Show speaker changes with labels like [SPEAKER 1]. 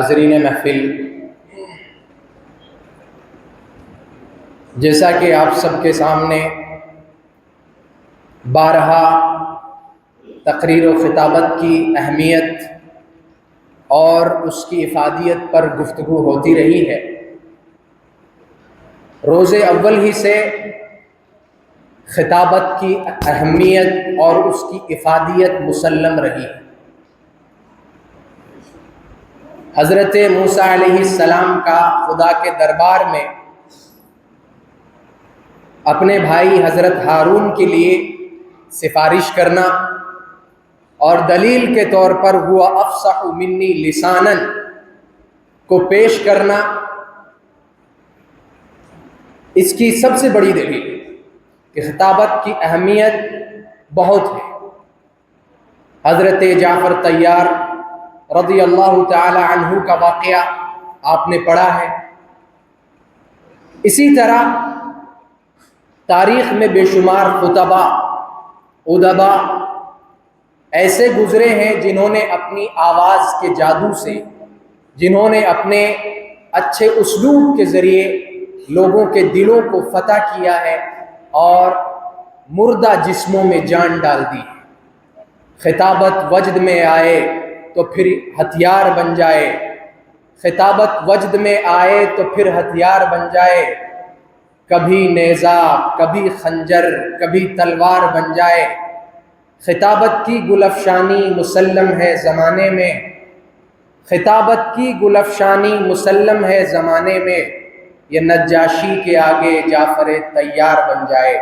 [SPEAKER 1] حاضرین محفل، جیسا کہ آپ سب کے سامنے بارہا تقریر و خطابت کی اہمیت اور اس کی افادیت پر گفتگو ہوتی رہی ہے، روز اول ہی سے خطابت کی اہمیت اور اس کی افادیت مسلم رہی ہے۔ حضرت موسیٰ علیہ السلام کا خدا کے دربار میں اپنے بھائی حضرت ہارون کے لیے سفارش کرنا اور دلیل کے طور پر ہوا افصح منی لسانا کو پیش کرنا، اس کی سب سے بڑی دلیل ہے کہ خطابت کی اہمیت بہت ہے۔ حضرت جعفر طیار رضی اللہ تعالی عنہ کا واقعہ آپ نے پڑھا ہے۔ اسی طرح تاریخ میں بے شمار خطباء، ادباء ایسے گزرے ہیں جنہوں نے اپنی آواز کے جادو سے، جنہوں نے اپنے اچھے اسلوب کے ذریعے لوگوں کے دلوں کو فتح کیا ہے اور مردہ جسموں میں جان ڈال دی ہے۔ خطابت وجد میں آئے تو پھر ہتھیار بن جائے، خطابت وجد میں آئے تو پھر ہتھیار بن جائے، کبھی نیزہ، کبھی خنجر، کبھی تلوار بن جائے۔ خطابت کی گلفشانی مسلم ہے زمانے میں، خطابت کی گلفشانی مسلم ہے زمانے میں، یہ نجاشی کے آگے جعفر طیار بن جائے۔